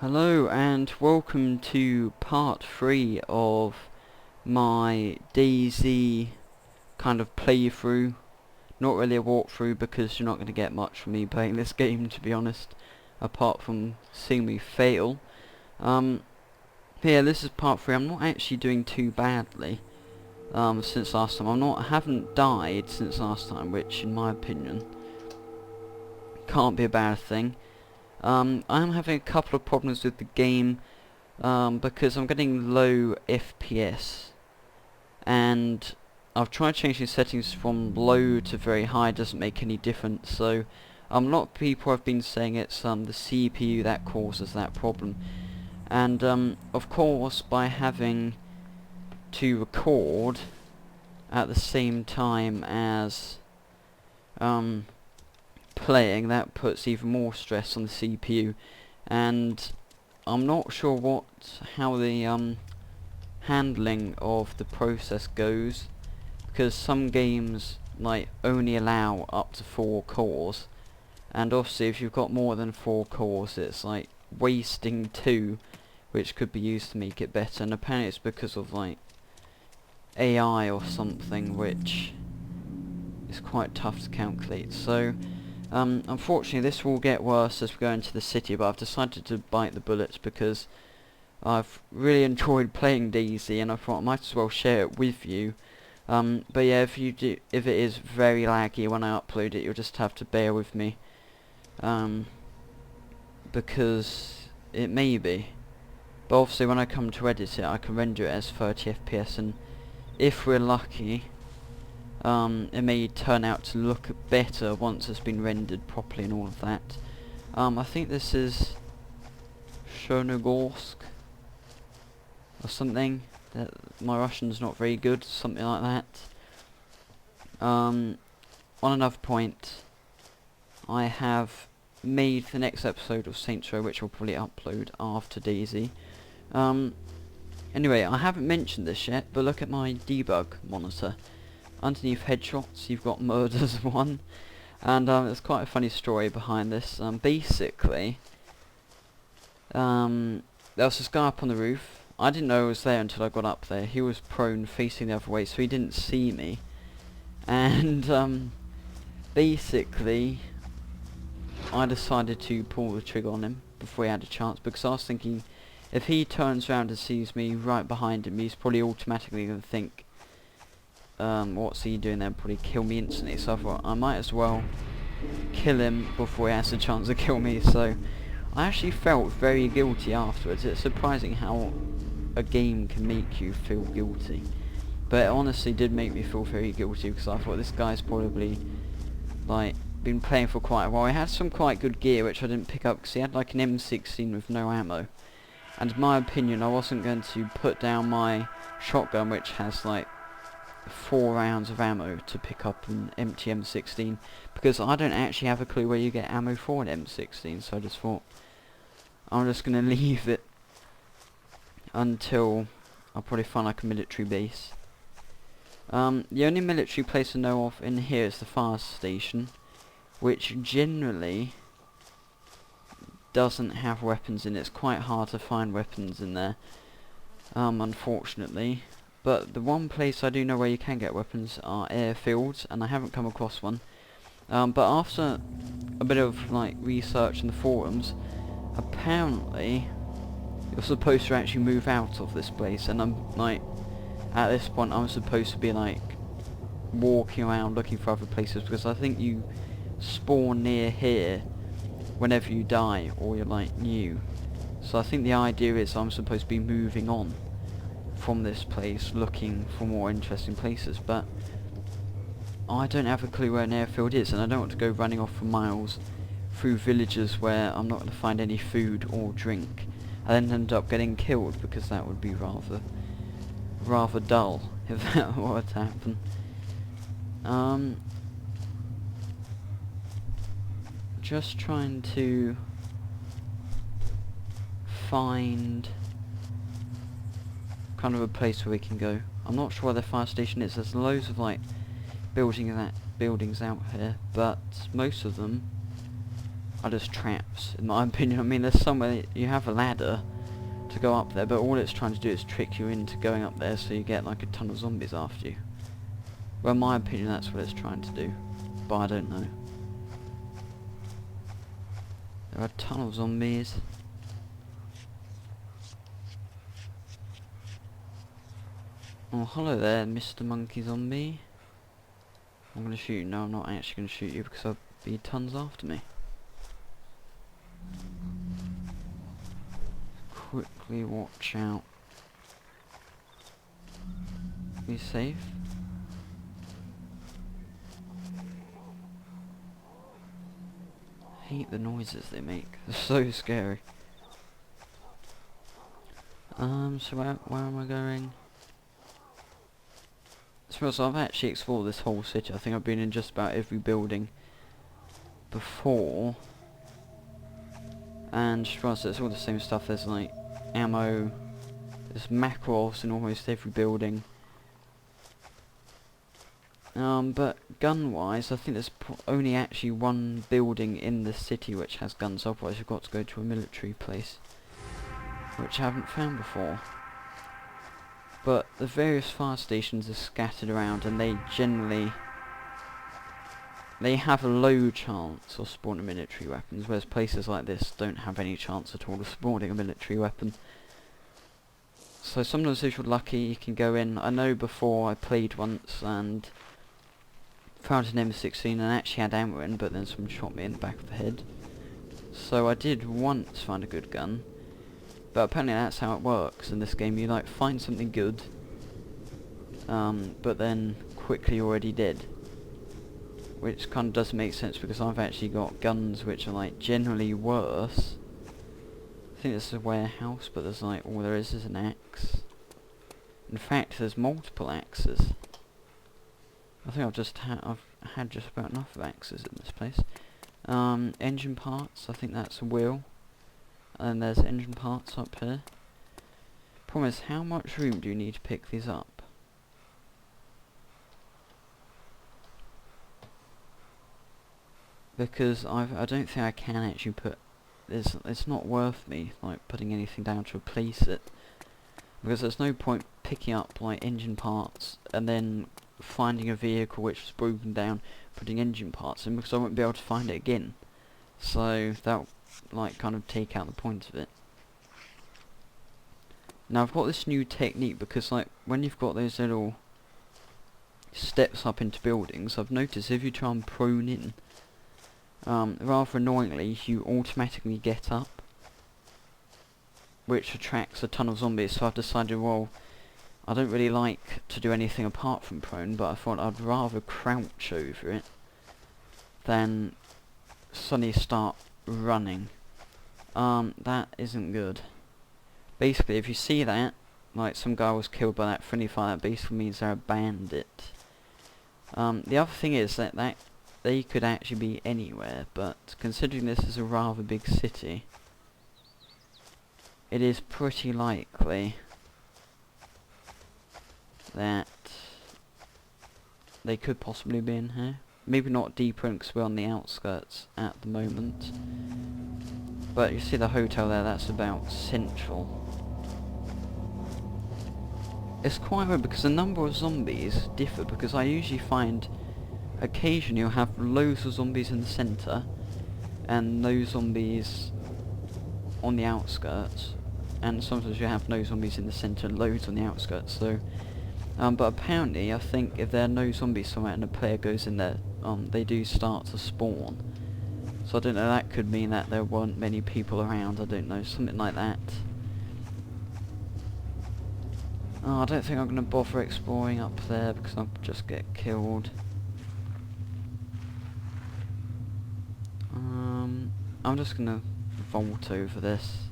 Hello and welcome to part 3 of my DayZ kind of playthrough. Not really a walkthrough because you're not going to get much from me playing this game, to be honest, apart from seeing me fail. Yeah, this is part 3. I'm not actually doing too badly since last time. I haven't died since last time, which in my opinion can't be a bad thing. I'm having a couple of problems with the game because I'm getting low FPS, and I've tried changing settings from low to very high. Doesn't make any difference. So a lot of people have been saying it's the CPU that causes that problem, and of course by having to record at the same time as playing, that puts even more stress on the CPU, and I'm not sure how the handling of the process goes, because some games like only allow up to 4 cores, and obviously if you've got more than 4 cores it's like wasting 2 which could be used to make it better, and apparently it's because of like AI or something, which is quite tough to calculate. So unfortunately this will get worse as we go into the city, but I've decided to bite the bullets because I've really enjoyed playing DayZ and I thought I might as well share it with you. But yeah, if it is very laggy when I upload it, you'll just have to bear with me, because it may be. But obviously when I come to edit it I can render it as 30 FPS, and if we're lucky it may turn out to look better once it's been rendered properly and all of that. I think this is Chernogorsk or something. My Russian's not very good, something like that. On another point, I have made the next episode of Saints Row, which I'll probably upload after DayZ. Anyway, I haven't mentioned this yet, but look at my debug monitor. Underneath headshots you've got murders 1, and there's quite a funny story behind this. Basically, there was this guy up on the roof. I didn't know he was there until I got up there. He was prone, facing the other way, so he didn't see me. And basically, I decided to pull the trigger on him before he had a chance, because I was thinking, if he turns around and sees me right behind him, he's probably automatically going to think, what's he doing there, probably kill me instantly. So I thought I might as well kill him before he has a chance to kill me. So I actually felt very guilty afterwards. It's surprising how a game can make you feel guilty, but it honestly did make me feel very guilty, because I thought this guy's probably like been playing for quite a while. He had some quite good gear which I didn't pick up, because he had like an M16 with no ammo, and in my opinion I wasn't going to put down my shotgun which has like 4 rounds of ammo to pick up an empty M16, because I don't actually have a clue where you get ammo for an M16. So I just thought I'm just going to leave it until I'll probably find like a military base. The only military place I know of in here is the fire station, which generally doesn't have weapons in it. It's quite hard to find weapons in there, unfortunately. But the one place I do know where you can get weapons are airfields, and I haven't come across one. But after a bit of like research in the forums, apparently you're supposed to actually move out of this place, and I'm like, at this point I'm supposed to be like walking around looking for other places, because I think you spawn near here whenever you die or you're like new. So I think the idea is I'm supposed to be moving on from this place looking for more interesting places, but I don't have a clue where an airfield is, and I don't want to go running off for miles through villages where I'm not going to find any food or drink and then end up getting killed, because that would be rather dull if that were to happen. Just trying to find kind of a place where we can go. I'm not sure where the fire station is. There's loads of like buildings out here, but most of them are just traps, in my opinion. I mean, there's somewhere you have a ladder to go up there, but all it's trying to do is trick you into going up there so you get like a ton of zombies after you. Well, in my opinion, that's what it's trying to do, but I don't know. There are a ton of zombies. Oh, hello there, Mr. Monkey Zombie. I'm gonna shoot you. No, I'm not actually gonna shoot you because there'll be tons after me. Quickly watch out. Be safe. I hate the noises they make. They're so scary. So where am I going? So I've actually explored this whole city. I think I've been in just about every building before. And trust it's all the same stuff. There's like ammo, there's macros in almost every building. But gun-wise, I think there's only actually one building in the city which has guns. Otherwise, you've got to go to a military place, which I haven't found before. But the various fire stations are scattered around, and they have a low chance of spawning military weapons, whereas places like this don't have any chance at all of spawning a military weapon. So sometimes if you're lucky you can go in. I know before I played once and found an M16 and actually had ammo in, but then someone shot me in the back of the head. So I did once find a good gun, but apparently that's how it works in this game. You like find something good, but then quickly you're already dead. Which kind of doesn't make sense because I've actually got guns which are like generally worse. I think this is a warehouse, but there's like all there is an axe. In fact, there's multiple axes. I think I've had just about enough of axes in this place. Engine parts. I think that's a wheel. And there's engine parts up here. Problem is, how much room do you need to pick these up? Because I don't think I can actually put. It's not worth me like putting anything down to replace it, because there's no point picking up like engine parts and then finding a vehicle which is broken down, putting engine parts in, because I won't be able to find it again. So that like kind of take out the point of it. Now I've got this new technique, because like when you've got those little steps up into buildings, I've noticed if you try and prone in, rather annoyingly, you automatically get up, which attracts a ton of zombies. So I've decided, well, I don't really like to do anything apart from prone, but I thought I'd rather crouch over it than suddenly start running. That isn't good. Basically, if you see that, like some guy was killed by that friendly fire, that basically means they're a bandit. The other thing is that they could actually be anywhere, but considering this is a rather big city, it is pretty likely that they could possibly be in here. Maybe not deeper in, because we're on the outskirts at the moment. But you see the hotel there, that's about central. It's quite weird because the number of zombies differ, because I usually find occasionally you'll have loads of zombies in the centre and no zombies on the outskirts, and sometimes you have no zombies in the centre and loads on the outskirts. So but apparently I think if there are no zombies somewhere and a player goes in there, they do start to spawn. So I don't know, that could mean that there weren't many people around, I don't know, something like that. Oh, I don't think I'm going to bother exploring up there because I'll just get killed. I'm just going to vault over this.